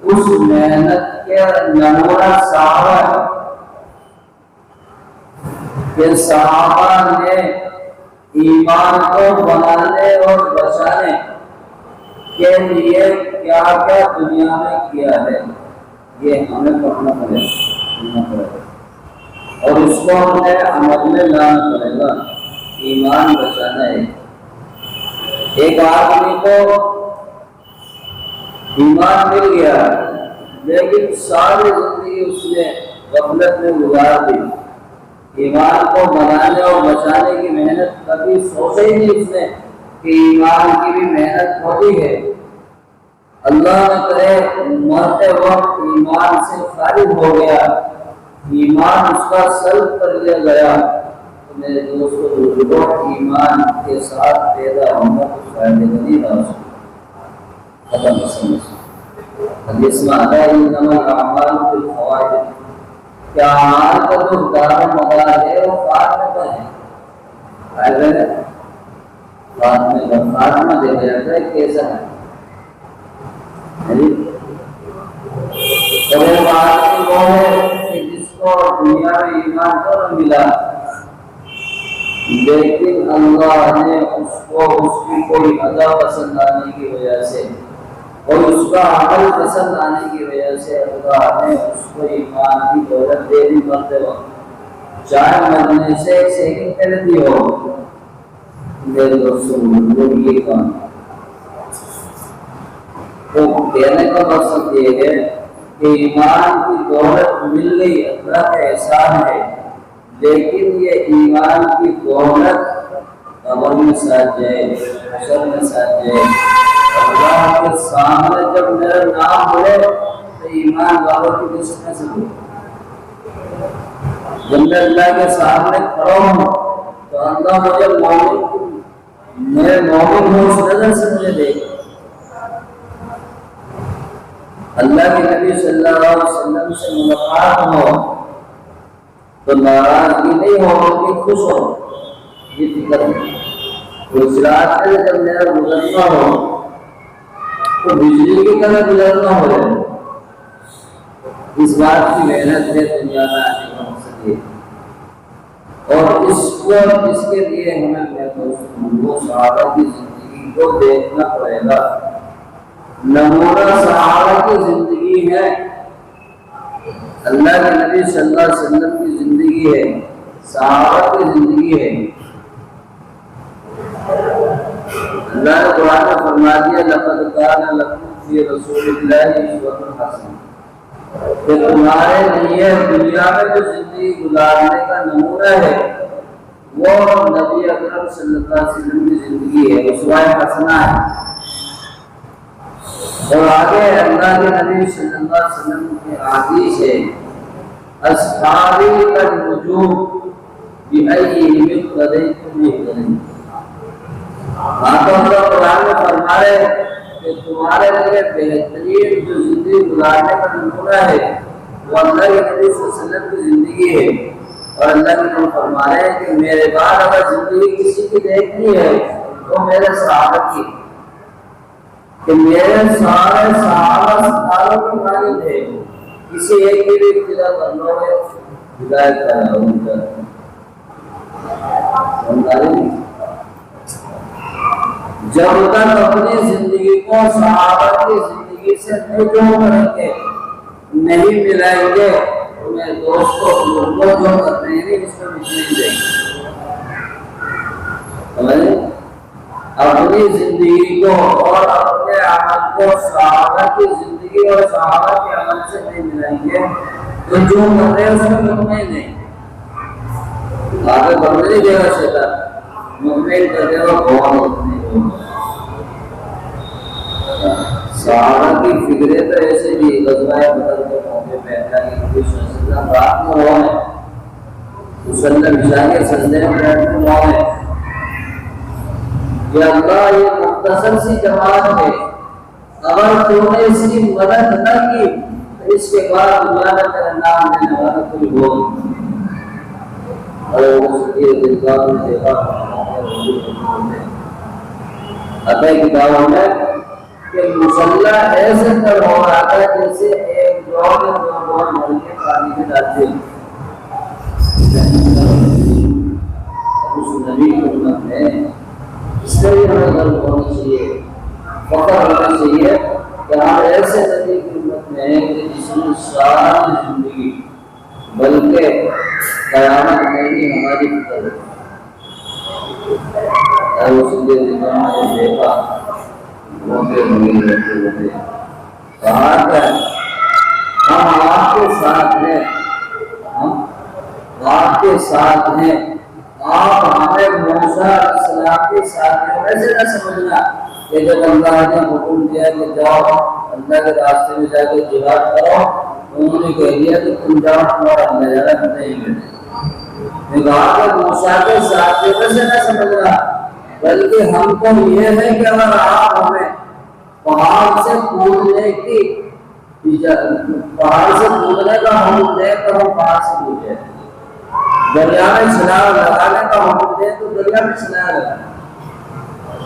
اس محنت کے نمونہ صحابہ کہ صحابہ نے ایمان کو بنانے اور بچانے کے لیے کیا کیا دنیا میں کیا ہے، یہ ہمیں پڑھنا پڑے گا اور اس کو ہمیں عمل میں لانا پڑے گا۔ ایمان بچانا ہے۔ ایک آدمی کو ایمان مل گیا لیکن ساری زندگی اس نے غفلت میں گزار دی، ایمان کو بنانے اور بچانے کی محنت کبھی سوچے ہی نہیں اس نے کہ ایمان کی بھی محنت ہوتی ہے۔ اللہ نہ کرے مرتے وقت ایمان سے خارج ہو گیا، ایمان اس کا سلب کر لیا گیا، تو میرے دوستو ایمان کے ساتھ پیدا ہونا کچھ فائدے نہیں رہا اس کو ختم سمجھ۔ حدیث میں آتا ہے انما الاعمال بالخواتیم، کیا اعمال کا جو دار و مدار ہے وہ خاتمے پر ہے۔ خاتمے کا خاتمہ دیکھا جاتا ہے کیسا ہے۔ اور ایک آدمی وہ ہے کہ جس کو دنیا میں ایمان تو نہ ملا لیکن اللہ نے اس کو اس کی کوئی ادا پسند آنے کی وجہ سے اور اس کا عمل پسند آنے کی وجہ سے اللہ نے اس کو ایمان کی دولت دے دی مرتے وقت، چاہے مرنے سے ایک سیکنڈ پہلے دی ہو۔ میرے دوستوں یہ کام تو کہنے کا مقصد یہ ہے کہ ایمان کی دولت مل گئی، اللہ کا احسان ہے، لیکن یہ ایمان کی دولت قبر میں ساتھ جائے، حشر میں ساتھ جائے، اللہ کے سامنے جب میرا نام بولے تو ایمان والوں کی لسٹ میں سے ہو۔ جب میں اللہ کے سامنے کھڑا ہوں تو اللہ مجھے میرے مومن ہوں اس نظر سے مجھے دیکھ۔ اللہ کے نبی صلی اللہ علیہ وسلم سے ملاقات ہو تو ناراضگی نہیں ہو بلکہ خوش ہو، یہ فکر ہے۔ گجرات میں جب میرا گزرنا ہو تو بجلی کی طرح گزرنا ہو جائے، اس بات کی محنت ہے دنیا میں آنے کا مقصد یہ، اور اس کے لیے ہمیں وہ صحابہ کی زندگی کو دیکھنا پڑے گا۔ نمونہ صحابہ کی زندگی ہے، اللہ کے نبی صلی اللہ علیہ وسلم کی زندگی ہے، صحابہ کی زندگی ہے۔ اللہ نے قرآن میں فرما دیا لقد کان لکم فی رسول اللہ اسوۃ حسنہ، کہ تمہارے لیے دنیا میں جو زندگی گزارنے کا نمونہ ہے وہ نبی اکرم صلی اللہ علیہ وسلم کی زندگی ہے، اسوہ حسنہ ہے۔ اور آگے اللہ کے نبی صلی اللہ علیہ وسلم کی حدیث ہے اصحابی النجوم بأیہم اقتدیتم اہتدیتم۔ اللہ قرآن میں فرما رہے کہ تمہارے لیے بہترین جو زندگی گزارنے کا نمونہ ہے وہ اللہ کے نبی صلی اللہ علیہ وسلم کی زندگی ہے، اور اللہ کے نبی فرما رہے ہیں کہ میرے بعد اگر زندگی کسی کی دیکھنی ہے تو میرے صحابہ کی، کہ میرے سارے صحابہ ستاروں کی مانند ہے، کسی ایک کی بھی ابتدا کر لو گے ہدایت کا ہے ان کا۔ جب تک اپنی زندگی کو صحابہ کی زندگی سے نہیں جوڑ کریں گے، نہیں ملائیں گے تو میرے دوستوں کو جو کرتے ہیں اس کو نہیں دیں گے۔ اپنی زندگی کو اور اپنے عمل کو صحابہ کی زندگی اور صحابہ کے عمل سے نہیں ملائیں گے تو جو کر رہے ہیں اس میں مطمئن نہیں، آگے بڑھنے نہیں دے گا شیطان، مطمئن کر دے گا بہت مطمئن۔ صحابہ کی فکریں تو ایسے بھی غزوہ بدر کے موقع پہ اللہ کے نبی صلی اللہ علیہ وسلم رات میں ہوا ہے، مسلم عشاء کے سجدے میں بیٹھ کر ہوا ہے، یا اللہ یہ مختصر سی جماعت ہے، اگر تو نے اس کی مدد نہ کی تو اس کے بعد دنیا میں تیرا نام لینے والا کوئی ہو نہیں۔ اور اس کے دلگاہ میں دیکھا اپنے کتابوں میں کہ مسلح ایسے تر ہو رہا تھا جیسے ایک جوڑ یا دو جوڑ بھر کے پانی میں ڈالتے ہیں۔ اس نبی کی امت میں اس لیے ہمیں غلط ہونا چاہیے، فخر ہونا چاہیے کہ ہم ایسے نبی کی امت میں ہیں کہ جس نے ساری زندگی بلکہ قیامت میں بھی ہماری فکر ہے۔ اس لیے نے دیکھا موقع نہیں رہتے کہا کہ ہم آپ کے ساتھ ہیں، ہم آپ کے ساتھ ہیں، آپ ہمیں موسیٰ علیہ السلام کے ساتھ ہیں۔ ویسے نہ سمجھنا کہ جب اللہ نے حکم دیا کہ جاؤ اللہ کے راستے میں جا کے جہاد کرو، انہوں نے کہہ دیا کہ تم جاؤ تمہارا نظارہ نہیں ملے۔ کہا کہ موسیٰ کے ساتھ ہیں، ویسے نہ سمجھنا، بلکہ ہم کو یہ ہے کہ اگر آپ ہمیں پہاڑ سے کودنے کا حکم دیں تو ہم پہاڑ سے کودیں، دریا میں چھلانگ لگانے کا حکم دیں تو دریا میں چھلانگ لگائیں۔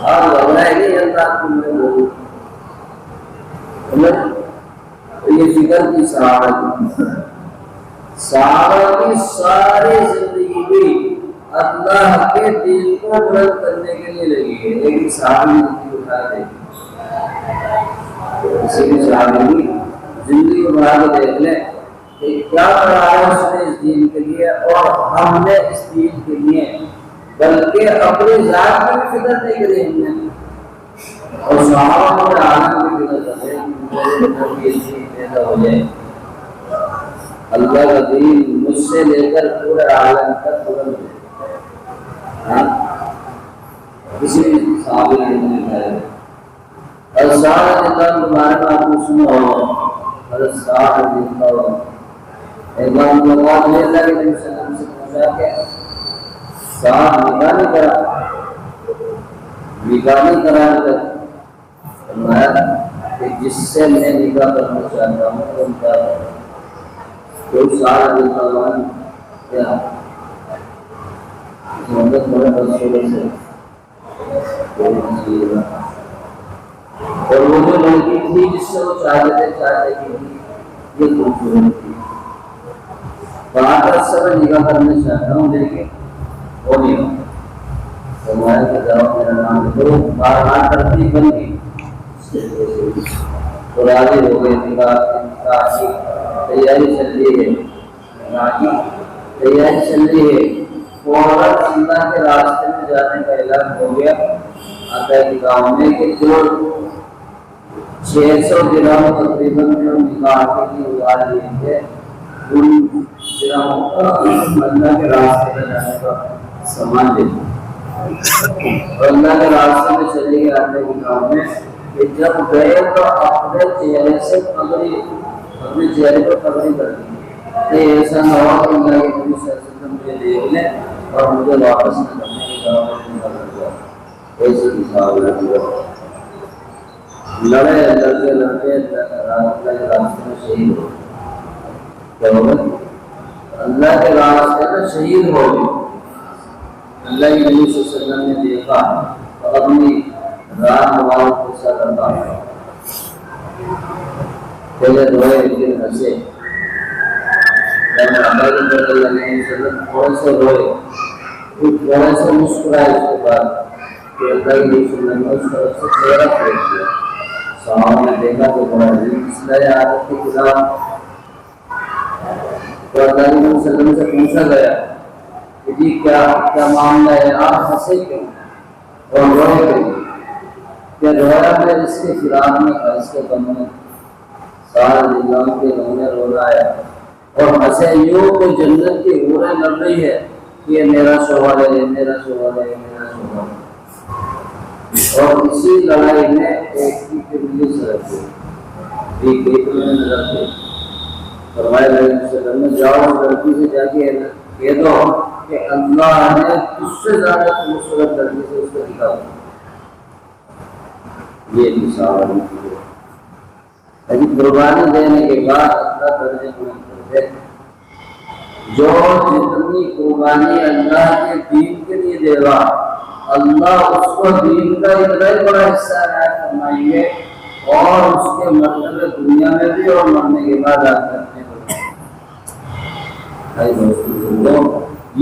اور لگ رہا ہے کہ اللہ تم نے بولو یہ فکر کی صحابہ کی ساری زندگی بھی اللہ کے دین کو بلند کرنے کے لیے لگی ہے، لیکن صحابی زندگی اٹھا دے کسی بھی صحابی کی زندگی اٹھا کے دیکھ لیں کہ کیا کرا ہے اس نے اس دین کے لیے، اور ہم نے اس دین کے لیے بلکہ اپنی ذات کی بھی فکر نہیں کری ہم نے، اور صحابہ کو عالم کی فکر کرتے ہیں کہ میرے دین پیدا ہو جائے، اللہ کا دین مجھ سے لے کر پورے عالم تک بلند ہو۔ کسی بھی صحابی نے نہیں کہا اور سارے دن تمہارے بات کو سنا ہو، حضرت سارے دن کا ایک بار ملاقات لے اللہ کے نبی صلی اللہ علیہ وسلم سے پوچھا کہ صاحب نکاح نہیں کرا فرمایا کہ جس سے میں نکاح کرنا چاہتا ہوں تو ان کا کوئی سارا دن کا کیا محمد رسول سے اور وہ جو لڑکی تھی جس سے وہ چاہتے کی یہ خوبصورت تھی، وہاں پر سب نکاح کرنا چاہتا ہوں لیکن وہ نہیں ہو فرمایا کہ جاؤ میرا نام لکھو، بار بار کرتی بن گئی تو راضی ہو گئے، نکاح کی تیاری چل رہی ہے، نکاح کی تیاری چل رہی ہے، فوراً اللہ کے راستے میں جانے کا اعلان ہو گیا آقا کی گاؤں میں کہ جو 600 درہم تقریباً جو نکاح کے لیے اگار لیے تھے ان درہموں کا اللہ کے راستے میں جانے کا سامان دے اور اللہ کے راستے میں چلے گئے آقا کی گاؤں میں کہ جب گئے تو اپنے چہرے سے پگڑی اپنے چہرے پر پگڑی کر دی کہ ایسا نہ ہو کہ اللہ کے نبی صلی اللہ علیہ وسلم مجھے دیکھ لیں اور مجھے واپس نہ کرنے کی گاؤں میں نکل جائے۔ ایسے کی صحابہ لڑے لڑتے اللہ کے راستے میں شہید ہو کیا ہوگا؟ اللہ کے راستے میں شہید ہو گئے۔ اللہ کے نبی صلی اللہ علیہ وسلم نے دیکھا اور اپنی رات مبارک کو سر رکھا، پہلے روئے پھر ہنسے، تھوڑے سے روئے پھر تھوڑے سے مسکرائے، اس کے بعد کہ اللہ کے نبی صلی اللہ علیہ وسلم نے اس طرف سے چہرہ پھیر دیا۔ صحابہ نے دیکھا تو بڑا عجیب اس نئے عادت کے خلاف تو اللہ کے نبی صلی اللہ علیہ وسلم سے پوچھا گیا کہ جی کیا معاملہ ہے، آپ ہنسے کیوں اور روئے کیوں؟ کہ رویا میں اس کے فراق میں تھا، اس کے غم میں، سارے دنوں کے غم میں رو رہا ہے، اور ہنسے یوں کوئی جنت کی حوریں لڑ رہی ہے کہ یہ میرا شوہر ہے، یہ میرا شوہر ہے، یہ میرا شوہر ہے، اور اسی لڑائی میں ایک کی کملی سے رکھے ایک نظر رکھے فرمایا علیہ وسلم نے جاؤ لڑکی سے جا کے کہہ دو کہ اللہ نے تجھ سے زیادہ خوبصورت لڑکی سے اس کو دکھا دیا۔ یہ مثال ہے لیکن قربانی دینے کے بعد اللہ کرنے کو کرتے جو جتنی قربانی اللہ کے دین کے لیے دے گا اللہ اس کو دین کا اتنا ہی بڑا حصہ عنایت فرمائیں گے اور اس کے مرتبے دنیا میں بھی اور مرنے کے بعد آخرت میں بھی۔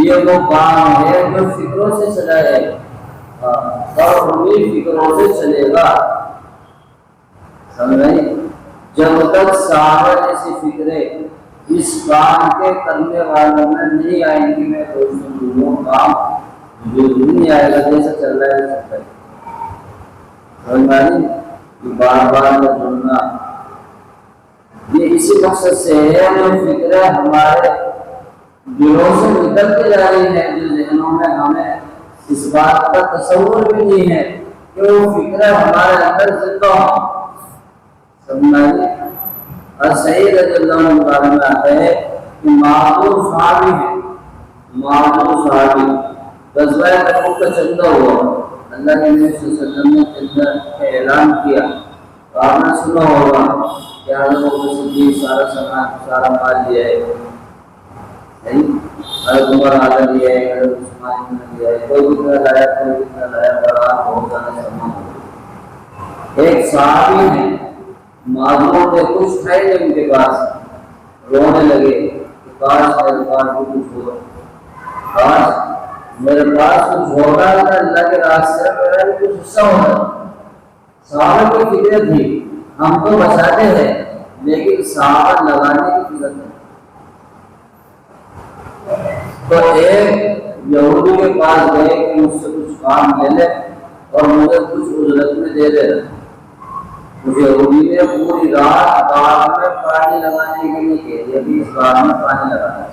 یہ وہ کام ہے جو فکروں سے چلا ہے اور انہیں فکروں سے چلے گا، سمجھ؟ جب تک صحابہ جیسی فکریں اس کام کے کرنے والوں میں نہیں آئیں گی، میں وہ کام جو نہیں آئے گا جیسا چل رہا ہے سب تک بار بار میں سننا۔ یہ اسی مقصد سے ہے جو فکریں ہمارے دلوں سے نکلتی جا رہی ہیں، جو ذہنوں میں ہمیں اس بات کا تصور بھی نہیں ہے کہ وہ فکریں ہمارے اندر زندہ ہوں، سمجھنا۔ اور صحیح رضی اللہ عنہ بارے میں آتا ہے کہ معذور صحابی ہیں، معذور صحابی غزوہ تبوک کا چلتا ہوا اللہ کے نبی صلی اللہ علیہ وسلم نے اعلان کیا، تو آپ نے سنا ہوگا کہ حضرت ابو صدیق سارا سامان سارا مال لیا ہے، حضرت عمر آدھا لیا ہے، حضرت عثمان نے لیا ہے، کوئی کتنا لایا کوئی کتنا لایا، بڑا بہت زیادہ سامان ہو۔ ایک صحابی ہے معذور تھے، کچھ ہے نہیں ان کے پاس، رونے لگے کہ کاش میرے پاس بھی کچھ ہو، کاش میرے پاس کچھ ہوگا، اللہ کے راستے میں میرا بھی کچھ حصہ ہوگا۔ صحابہ کی فکر تھی ہم تو بچاتے ہیں لیکن صحابہ لگانے کی فکر ہے۔ تو ایک یہودی کے پاس گئے کہ مجھ سے کچھ کام لے لے اور مجھے کچھ اجرت میں دے دے۔ مجھے یہودی نے پوری رات باغ میں پانی لگانے کے لیے کہہ دیا کہ اس باغ میں پانی لگانا ہے۔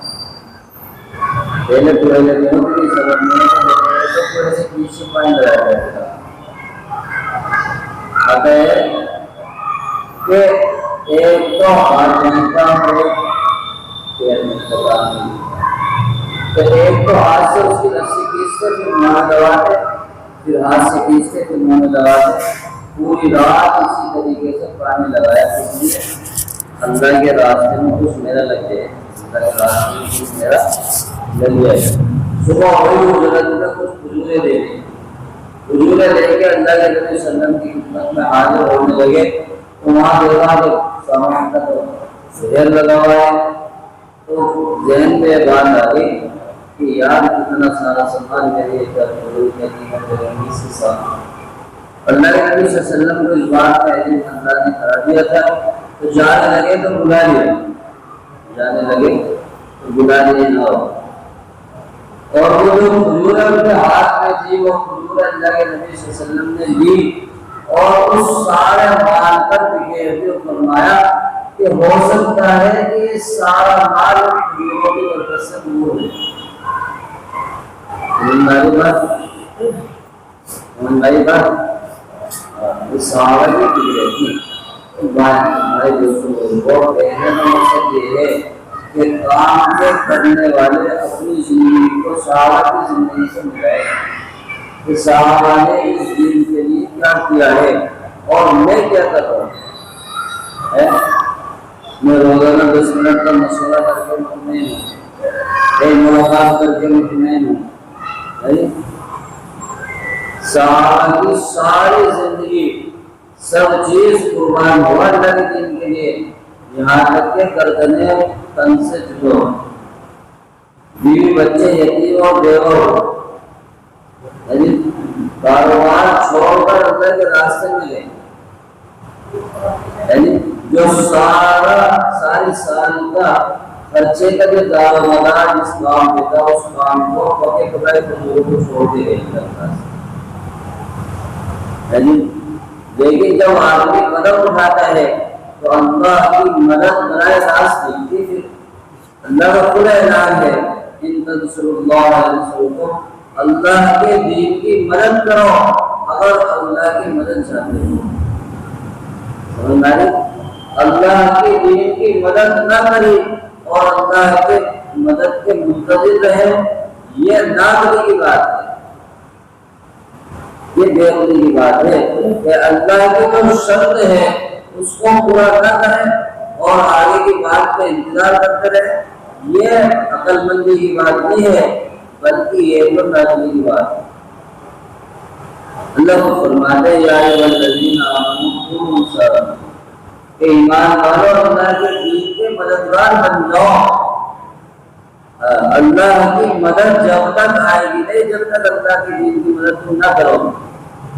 پہلے دنوں کے لیے سبب نہیں سے پیچھے پانی لگایا جاتا آتا ہے کہ ایک تو ہاتھ مہنگا ہو تو ایک تو ہاتھ سے اس کی رسی کھینچتے پھر منہ دباتے، پھر ہاتھ سے کھینچتے پھر منہ دباتے، پوری رات اسی طریقے سے پانی لگایا، اس لیے اللہ کے راستے میں کچھ میرا لگ جائے، اللہ کے راستے میں کچھ میرا لگ جائے۔ صبح ہوئی اجرت میں کچھ کھجورے دے دیں، کھجورے دے کے اللہ کے نبی صلی اللہ علیہ وسلم کی خدمت میں حاضر ہونے لگے تو وہاں دیکھا کہ سامان کا تو زہر لگا ہوا ہے، تو ذہن میں بات آ گئی کہ یار کتنا سارا سامان میرے اللہ کے نبی صلی اللہ علیہ وسلم کو اس بات کا علم اللہ نے کرا دیا تھا، تو جانے لگے تو بلا لیا، جانے لگے تو بلا لیا نہ ہو۔ اور وہ جو کھجوریں ان کے ہاتھ میں تھی وہ کھجوریں اللہ کے نبی صلی اللہ علیہ وسلم نے لی اور اس سارے مال پر بکے ہوئے فرمایا کہ ہو سکتا ہے کہ یہ سارا مال کھجوروں کی برکت سے دور ہو جائے۔ ہماری بات صحابہ کی فکر تھی۔ ہمارے دوستوں کو کہنے کا مقصد یہ ہے کہ کام کے کرنے والے اپنی زندگی کو صحابہ کی زندگی سے ملائیں کہ صحابہ نے اس دین کے لیے کیا کیا ہے اور میں کیا کر رہا ہوں۔ میں روزانہ 10 منٹ کا مشورہ کر کے مطمئن ہوں، ایک ملاقات کر کے مطمئن ہوں۔ صحابہ کی ساری زندگی سب چیز قربان ہوا اللہ کے دین کے لیے، یہاں تک کہ گردنیں تن سے جدا ہو، بیوی بچے یتیم اور بیوہ ہو، کاروبار چھوڑ کر اللہ کے راستے میں لے، جو ساری سال کا خرچے کا جو دار و مدار جس کام پہ تھا اس کام کو پکے پکائے کو چھوڑ دے گئے۔ لیکن جب آدمی قدم اٹھاتا ہے تو اللہ کی مدد برائے راست ملتی ہے۔ اللہ کا پورا اعلان ہے ان تنصروا اللہ ینصرکم، اللہ کے دین کی مدد کرو اگر اللہ کی مدد چاہتے ہو۔ اللہ کے دین کی مدد نہ کری اور اللہ کے مدد کے منتظر رہے، یہ نادری کی بات ہے، یہ بے خودی کی بات ہے کہ اللہ کی جو شرط ہے اس کو پورا نہ کریں اور آگے کی بات کا انتظار کرتے رہیں، یہ عقل مندی کی بات نہیں ہے بلکہ یہ تو نادری کی بات ہے۔ اللہ کو فرماتے ہیں یا الذین آمنوا کونوا صادقین کہ ایمان والو اللہ کے دین کے مددگار بن جاؤ. اللہ کی مدد جب تک آئے گی نہیں جب تک اللہ کے دین کی مدد تم نہ کرو.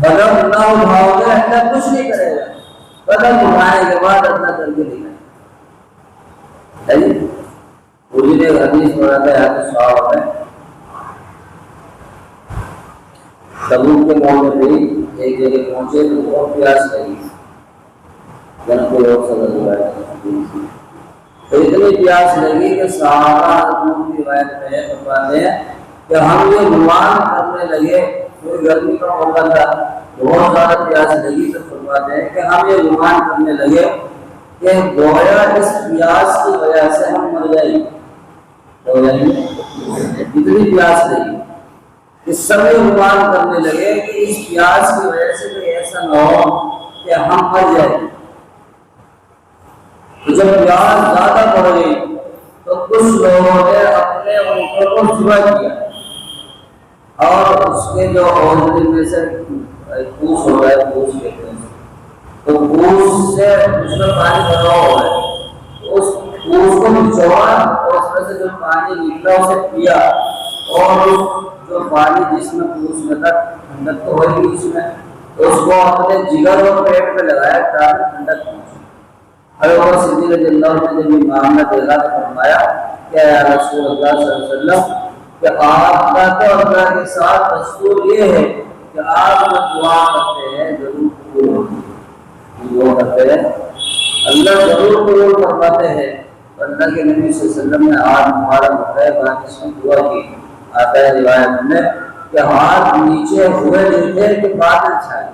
قدم نہ اٹھاؤ گے اللہ کچھ نہیں کرے گا. قدم اٹھانے کے بعد اللہ کر کے دکھائے. پوری نے حدیث پڑھا تھا صحابہ میں تبوک کے موقع پہ ایک جگہ پہنچے تو بہت پیاس لگی. جناب لوگ صلی اللہ علیہ وسلم تو اتنی پیاس لگی کہ صحابہ کی روایت میں فرماتے ہیں کہ ہم یہ گمان کرنے لگے. کوئی گرمی کا موقع تھا بہت زیادہ پیاس لگی تو فرماتے ہیں کہ ہم یہ گمان کرنے لگے کہ گویا اس پیاس کی وجہ سے ہم مر جائیں گے. اتنی پیاس لگی اس سمے گمان کرنے لگے کہ اس پیاس کی وجہ سے کوئی ایسا نہ ہو کہ ہم مر جائیں. تو جب پیاس زیادہ بڑھ گئی تو کچھ لوگوں نے اپنے اونٹوں کو ذبح کیا اور اس کے جو اوزری میں سے پوچھ ہو رہا ہے پوچھ کہتے ہیں تو پوچھ سے اس میں پانی بھرا ہوا ہے. اس پوچھ کو نچوڑا اور اس میں سے جو پانی نکلا اسے پیا اور جو پانی جس میں پوچھ میں تھا ٹھنڈک تو ہوئی اس میں تو اس کو اپنے جگر اور پیٹ پہ لگایا تاکہ ٹھنڈک پہنچے. حضرت صدیق رضی اللہ عنہ نے جب یہ معاملہ دیکھا تو فرمایا کہ یا رسول اللہ صلی اللہ علیہ وسلم کہ آپ کا تو اللہ کے ساتھ دستور یہ ہے کہ آپ دعا کرتے ہیں ضرور قبول ہوتی ہے. دعا کرتے ہیں اللہ ضرور قبول فرماتے ہیں. اللہ کے نبی صلی اللہ علیہ وسلم نے ہاتھ مبارک اٹھائے بعد اس میں دعا کی. آتا ہے روایت میں کہ ہاتھ نیچے ہوئے نہیں تھے کہ بادل چھائے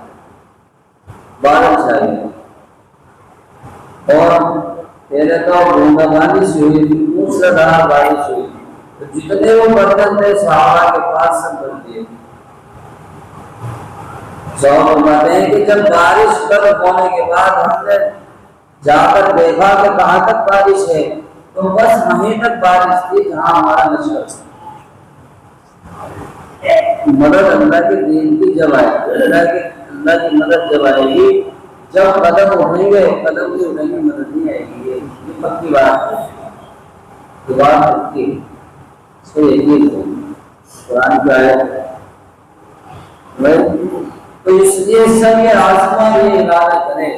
اور پہلے تو بوندا بانی سے ہوئی تھی موسلادھار بارش ہوئی تو جتنے وہ برتن تھے صحابہ کے پاس سب بھر دیے. صحابہ فرماتے ہیں کہ جب بارش ختم ہونے کے بعد ہم نے جا کر دیکھا کہ کہاں تک بارش ہے تو بس وہیں تک بارش تھی جہاں ہمارا نشر تھا. مدد اللہ کے دین کی جب آئے اللہ کی مدد جب آئے گی جب قدم اٹھیں گے قدم بھی اٹھیں گے مدد نہیں آئے گی. یہ پکی بات ہے. دعا پکی اس کو یقین ہے قرآن کی آیت ہے. تو اس لیے سب یہ آسمان یہ ارادہ کرے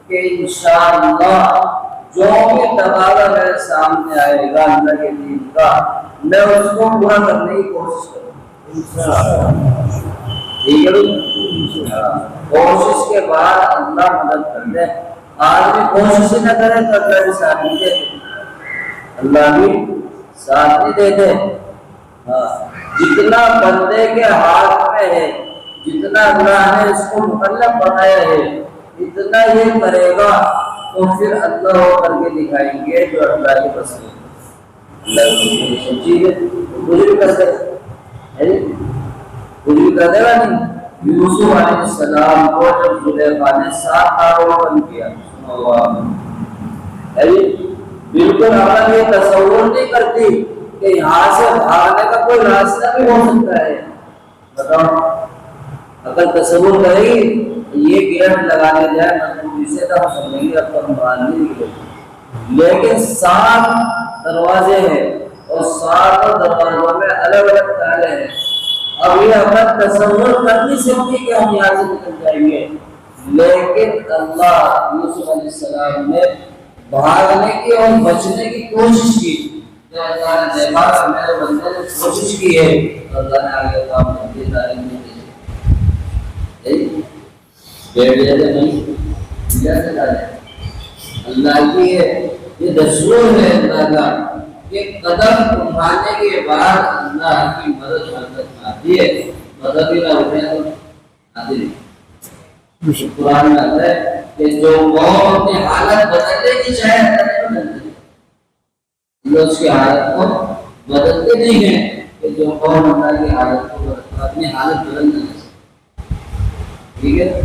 کہ انشاءاللہ جو بھی تقاضا میرے سامنے آئے گا اللہ کے دین کا میں اس کو پورا کرنے کی کوشش کروں. کوشش کے بعد اللہ مدد کر دے. آدمی کوشش نہ کرے تو اللہ بھی ساتھ نہیں دیتے. اللہ بھی ساتھ نہیں دیتے. جتنا بندے کے ہاتھ میں ہے جتنا اللہ نے اس کو مکلف بنایا ہے اتنا یہ کرے گا تو پھر اللہ ہو کر کے دکھائیں گے جو اللہ کے بس ہے. اللہ کی سمجھی ہے کچھ بھی کر سکتے کچھ بھی کر دے گا نہیں. یوسف علیہ السلام کو جب زلیخا نے 7 تاروں بند کیا بالکل عقل یہ تصور نہیں کرتی کہ یہاں سے بھاگنے کا کوئی راستہ بھی ہو سکتا ہے. بتاؤ اگر تصور کرے گی یہ گیٹ لگانے جائے مضبوطی سے تو ہم سمجھیں گے اب تو ہم باہر نہیں نکلے. لیکن 7 دروازے ہیں اور 7 دروازوں میں الگ الگ تالے ہیں. اب یہ اپنا تصور کر نہیں سکتی کہ ہم یہاں سے نکل جائیں گے. لیکن اللہ یوسف علیہ السلام نے بھاگنے کی اور بچنے کی کوشش کی. جب اللہ نے دیکھا کہ میرے بندے نے کوشش کی ہے تو اللہ نے آگے کام دیتا ہے نہیں اللہ کی ہے. یہ دستور ہے اللہ کا کہ قدم اٹھانے کے بعد اللہ کی مدد حرکت آتی ہے. مدد ہی نہ اٹھے تو آتی نہیں. قرآن میں آتا ہے کہ جو قوم اپنی حالت بدلنے کی چاہے اللہ اس کی حالت کو بدلتے نہیں ہیں کہ جو قوم اللہ کی حالت کو اپنی حالت بدلنا. ٹھیک ہے.